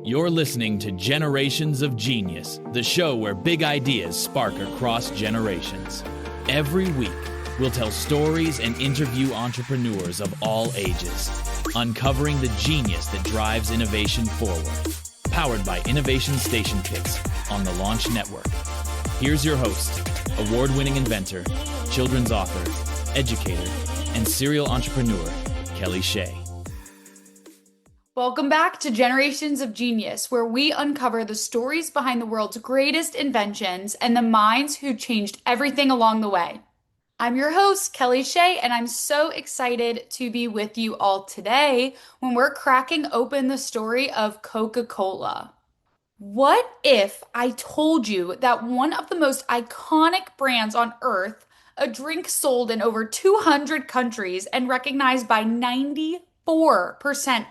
You're listening to Generations of Genius, the show where big ideas spark across generations. Every week, we'll tell stories and interview entrepreneurs of all ages, uncovering the genius that drives innovation forward. Powered by Innovation Station Kits on the Launch Network. Here's your host, award-winning inventor, children's author, educator, and serial entrepreneur, Kelly Shea. Welcome back to Generations of Genius, where we uncover the stories behind the world's greatest inventions and the minds who changed everything along the way. I'm your host, Kelly Shea, and I'm so excited to be with you all today when we're cracking open the story of Coca-Cola. What if I told you that one of the most iconic brands on earth, a drink sold in over 200 countries and recognized by 94%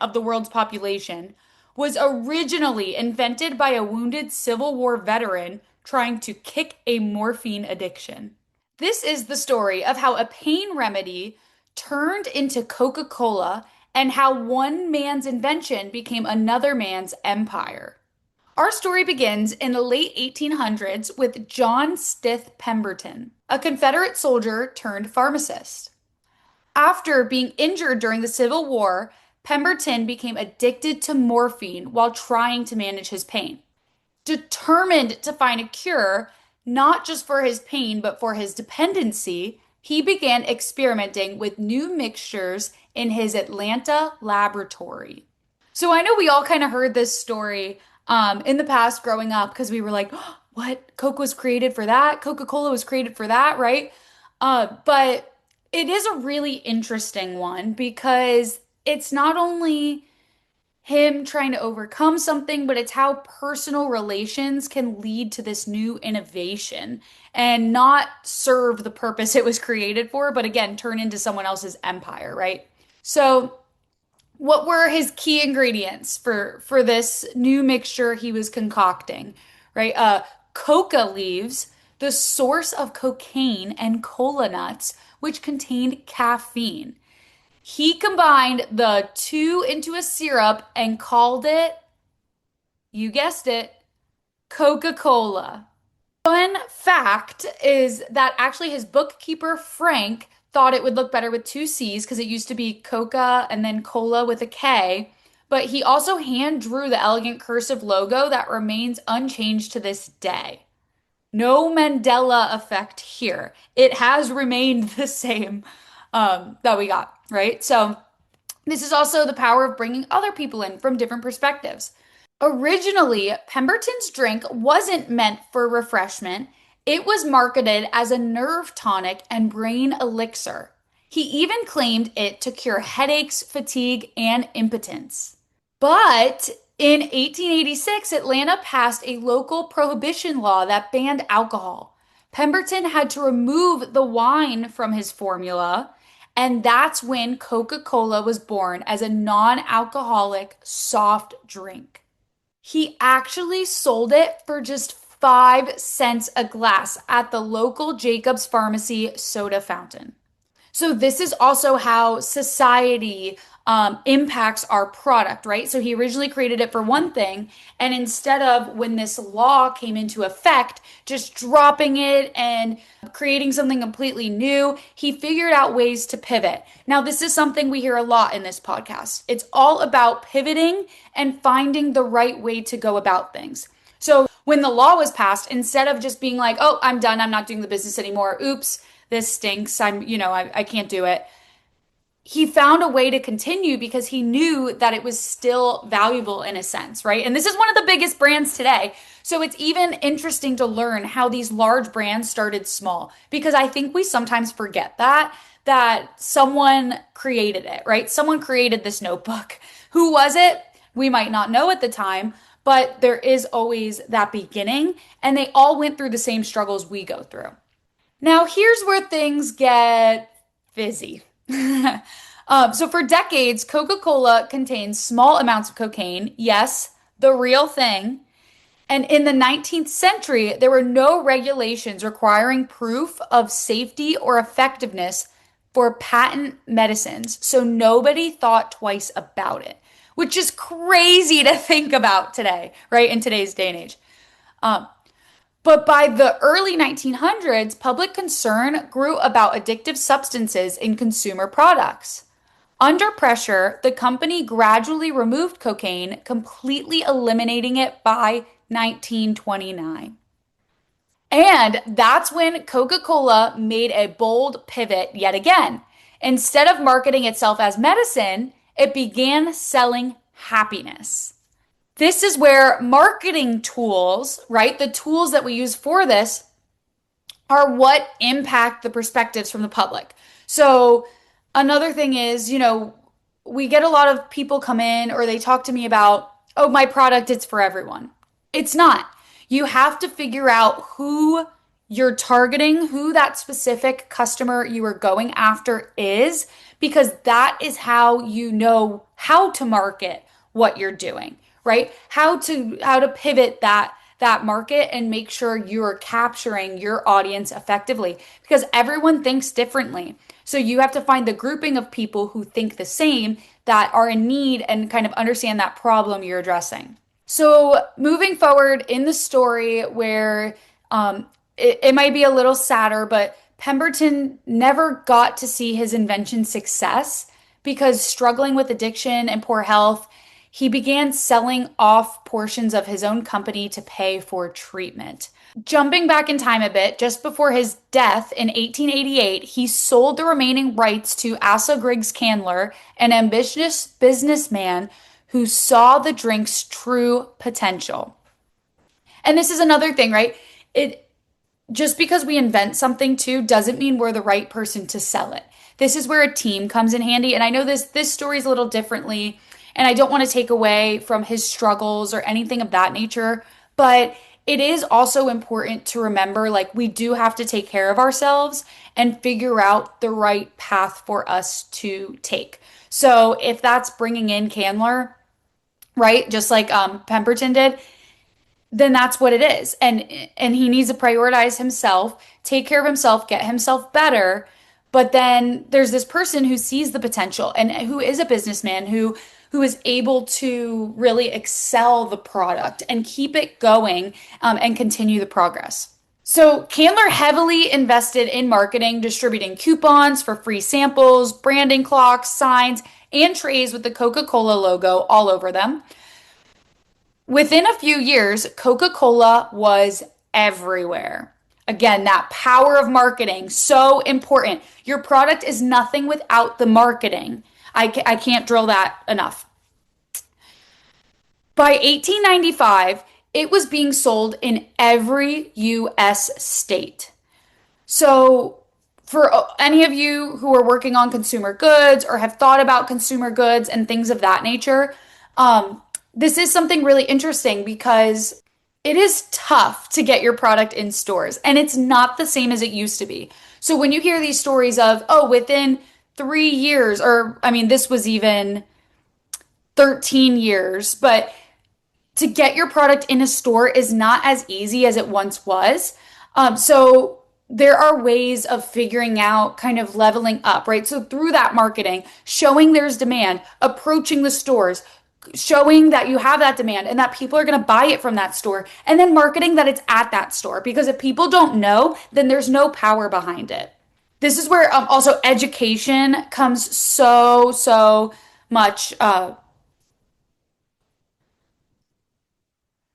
of the world's population, was originally invented by a wounded Civil War veteran trying to kick a morphine addiction? This is the story of how a pain remedy turned into Coca-Cola and how one man's invention became another man's empire. Our story begins in the late 1800s with John Stith Pemberton, a Confederate soldier turned pharmacist. After being injured during the Civil War, Pemberton became addicted to morphine while trying to manage his pain. Determined to find a cure, not just for his pain, but for his dependency, he began experimenting with new mixtures in his Atlanta laboratory. So I know we all kind of heard this story in the past growing up because we were like, oh, what? Coke was created for that? Coca-Cola was created for that, right? But it is a really interesting one because it's not only him trying to overcome something, but it's how personal relations can lead to this new innovation and not serve the purpose it was created for, but again, turn into someone else's empire, right? So what were his key ingredients for this new mixture he was concocting, right? Coca leaves, the source of cocaine, and kola nuts, which contained caffeine. He combined the two into a syrup and called it, you guessed it, Coca-Cola. Fun fact is that actually his bookkeeper, Frank, thought it would look better with two C's because it used to be Coca and then Cola with a K. But he also hand drew the elegant cursive logo that remains unchanged to this day. No Mandela effect here. It has remained the same that we got, right? So this is also the power of bringing other people in from different perspectives. Originally, Pemberton's drink wasn't meant for refreshment. It was marketed as a nerve tonic and brain elixir. He even claimed it to cure headaches, fatigue, and impotence. But in 1886, Atlanta passed a local prohibition law that banned alcohol. Pemberton had to remove the wine from his formula, and that's when Coca-Cola was born as a non-alcoholic soft drink. He actually sold it for just 5 cents a glass at the local Jacob's Pharmacy soda fountain. So this is also how society impacts our product, right? So he originally created it for one thing, and instead of, when this law came into effect, just dropping it and creating something completely new, he figured out ways to pivot. Now, this is something we hear a lot in this podcast. It's all about pivoting and finding the right way to go about things. So when the law was passed, instead of just being like, oh, I'm done, I'm not doing the business anymore, oops, this stinks, I can't do it, he found a way to continue because he knew that it was still valuable in a sense, right? And this is one of the biggest brands today. So it's even interesting to learn how these large brands started small, because I think we sometimes forget that someone created it, right? Someone created this notebook. Who was it? We might not know at the time, but there is always that beginning, and they all went through the same struggles we go through. Now, here's where things get fizzy. So for decades, Coca-Cola contained small amounts of cocaine. Yes, the real thing. And in the 19th century, there were no regulations requiring proof of safety or effectiveness for patent medicines. So nobody thought twice about it, which is crazy to think about today, right? In today's day and age. But by the early 1900s, public concern grew about addictive substances in consumer products. Under pressure, the company gradually removed cocaine, completely eliminating it by 1929. And that's when Coca-Cola made a bold pivot yet again. Instead of marketing itself as medicine, it began selling happiness. This is where marketing tools, right, the tools that we use for this, are what impact the perspectives from the public. So another thing is, we get a lot of people come in or they talk to me about, oh, my product, it's for everyone. It's not. You have to figure out who you're targeting, who that specific customer you are going after is, because that is how you know how to market what you're doing, right? How to pivot that market and make sure you're capturing your audience effectively, because everyone thinks differently. So you have to find the grouping of people who think the same, that are in need and kind of understand that problem you're addressing. So moving forward in the story where it might be a little sadder, but Pemberton never got to see his invention success because, struggling with addiction and poor health, he began selling off portions of his own company to pay for treatment. Jumping back in time a bit, just before his death in 1888, he sold the remaining rights to Asa Griggs Candler, an ambitious businessman who saw the drink's true potential. And this is another thing, right? Just because we invent something too doesn't mean we're the right person to sell it. This is where a team comes in handy. And I know this story is a little differently, and I don't want to take away from his struggles or anything of that nature, but it is also important to remember, like, we do have to take care of ourselves and figure out the right path for us to take. So if that's bringing in Candler, right, just like Pemberton did, then that's what it is. And he needs to prioritize himself, take care of himself, get himself better. But then there's this person who sees the potential and who is a businessman who is able to really excel the product and keep it going and continue the progress. So Candler heavily invested in marketing, distributing coupons for free samples, branding clocks, signs, and trays with the Coca-Cola logo all over them. Within a few years, Coca-Cola was everywhere. Again, that power of marketing, so important. Your product is nothing without the marketing. I can't drill that enough. By 1895, it was being sold in every U.S. state. So for any of you who are working on consumer goods or have thought about consumer goods and things of that nature, this is something really interesting because it is tough to get your product in stores, and it's not the same as it used to be. So when you hear these stories of, within 3 years, or this was even 13 years, but to get your product in a store is not as easy as it once was. So there are ways of figuring out, kind of leveling up, right? So through that marketing, showing there's demand, approaching the stores, showing that you have that demand and that people are going to buy it from that store, and then marketing that it's at that store. Because if people don't know, then there's no power behind it. This is where also education comes so much.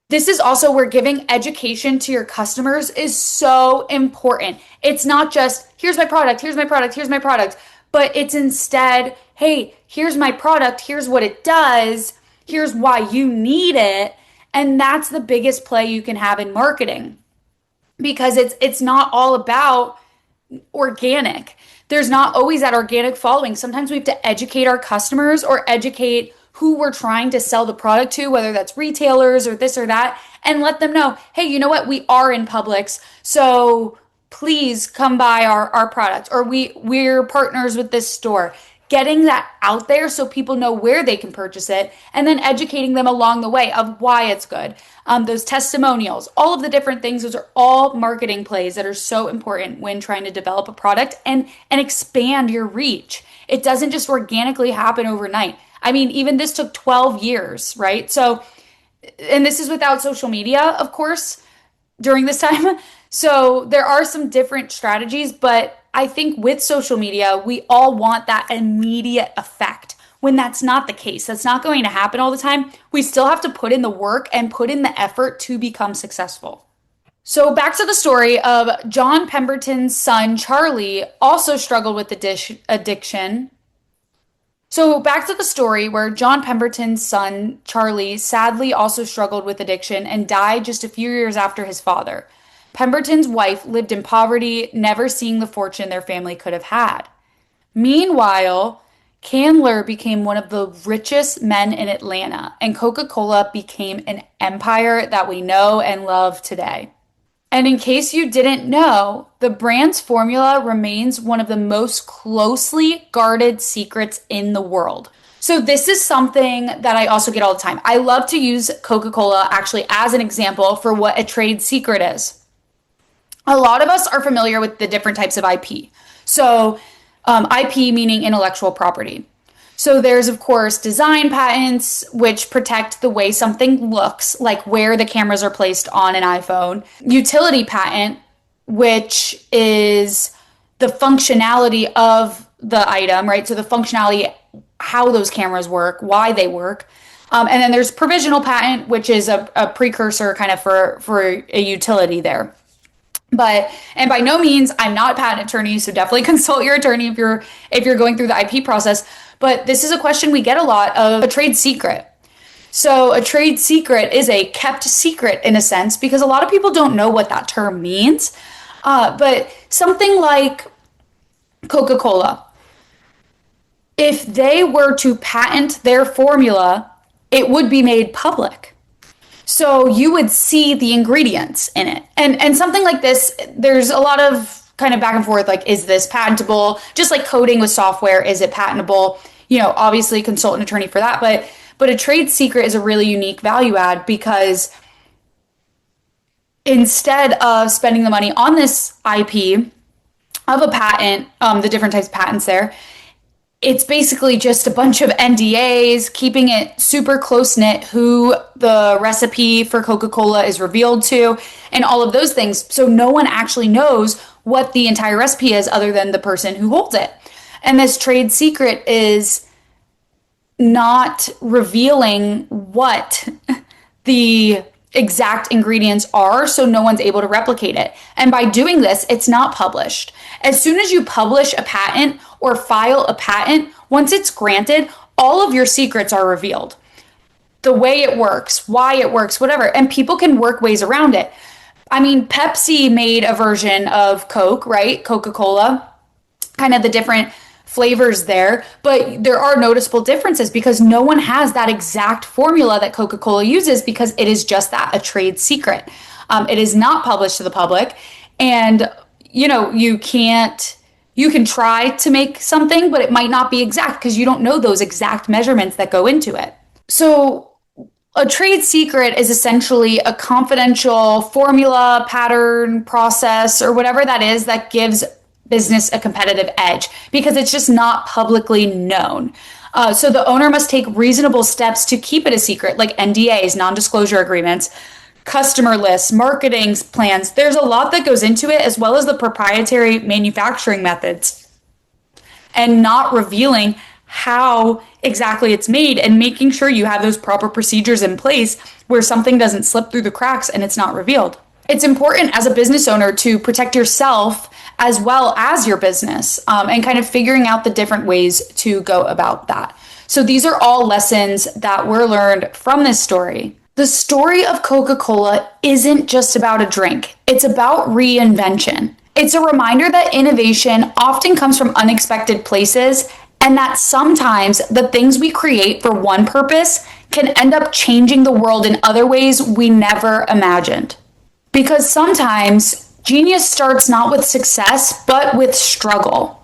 This is also where giving education to your customers is so important. It's not just, here's my product, here's my product, here's my product. But it's instead, hey, here's my product, here's what it does, here's why you need it. And that's the biggest play you can have in marketing, because it's not all about organic. There's not always that organic following. Sometimes we have to educate our customers or educate who we're trying to sell the product to, whether that's retailers or this or that, and let them know, hey, you know what? We are in Publix, so please come buy our product, or we're partners with this store. Getting that out there so people know where they can purchase it, and then educating them along the way of why it's good. Those testimonials, all of the different things, those are all marketing plays that are so important when trying to develop a product and expand your reach. It doesn't just organically happen overnight. I mean, even this took 12 years, right? So, and this is without social media, of course, during this time. So there are some different strategies, but I think with social media, we all want that immediate effect when that's not the case. That's not going to happen all the time. We still have to put in the work and put in the effort to become successful. So back to the story of John Pemberton's son, Charlie, also struggled with addiction. So back to the story where John Pemberton's son, Charlie, sadly also struggled with addiction and died just a few years after his father. Pemberton's wife lived in poverty, never seeing the fortune their family could have had. Meanwhile, Candler became one of the richest men in Atlanta, and Coca-Cola became an empire that we know and love today. And in case you didn't know, the brand's formula remains one of the most closely guarded secrets in the world. So this is something that I also get all the time. I love to use Coca-Cola actually as an example for what a trade secret is. A lot of us are familiar with the different types of IP. So IP meaning intellectual property. So there's, of course, design patents, which protect the way something looks, like where the cameras are placed on an iPhone. Utility patent, which is the functionality of the item, right? So the functionality, how those cameras work, why they work. And then there's provisional patent, which is a precursor kind of for a utility there. And by no means, I'm not a patent attorney, so definitely consult your attorney if you're going through the IP process. But this is a question we get a lot of a trade secret. So a trade secret is a kept secret in a sense, because a lot of people don't know what that term means. But something like Coca-Cola, if they were to patent their formula, it would be made public. So you would see the ingredients in it. And something like this, there's a lot of kind of back and forth, like, is this patentable? Just like coding with software, is it patentable? You know, obviously consult an attorney for that. But a trade secret is a really unique value add, because instead of spending the money on this IP of a patent, the different types of patents there, it's basically just a bunch of NDAs, keeping it super close-knit, who the recipe for Coca-Cola is revealed to, and all of those things. So no one actually knows what the entire recipe is other than the person who holds it. And this trade secret is not revealing what the exact ingredients are, so no one's able to replicate it. And by doing this, it's not published. As soon as you publish a patent or file a patent, once it's granted, all of your secrets are revealed. The way it works, why it works, whatever. And people can work ways around it. I mean, Pepsi made a version of Coke, right? Coca-Cola, kind of the different flavors there, but there are noticeable differences because no one has that exact formula that Coca-Cola uses, because it is just that, a trade secret. It is not published to the public, and you know, you can try to make something, but it might not be exact because you don't know those exact measurements that go into it. So a trade secret is essentially a confidential formula, pattern, process, or whatever that is that gives business a competitive edge, because it's just not publicly known. So the owner must take reasonable steps to keep it a secret, like NDAs, non-disclosure agreements, customer lists, marketing plans. There's a lot that goes into it, as well as the proprietary manufacturing methods, and not revealing how exactly it's made, and making sure you have those proper procedures in place where something doesn't slip through the cracks and it's not revealed. It's important as a business owner to protect yourself as well as your business, and kind of figuring out the different ways to go about that. So these are all lessons that were learned from this story. The story of Coca-Cola isn't just about a drink. It's about reinvention. It's a reminder that innovation often comes from unexpected places, and that sometimes the things we create for one purpose can end up changing the world in other ways we never imagined. Because sometimes genius starts not with success, but with struggle.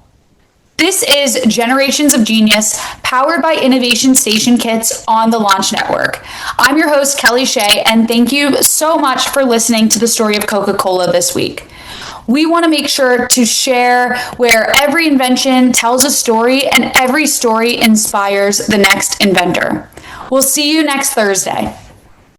This is Generations of Genius, powered by Innovation Station Kits on the Launch Network. I'm your host, Kelly Shea, and thank you so much for listening to the story of Coca-Cola this week. We want to make sure to share where every invention tells a story and every story inspires the next inventor. We'll see you next Thursday.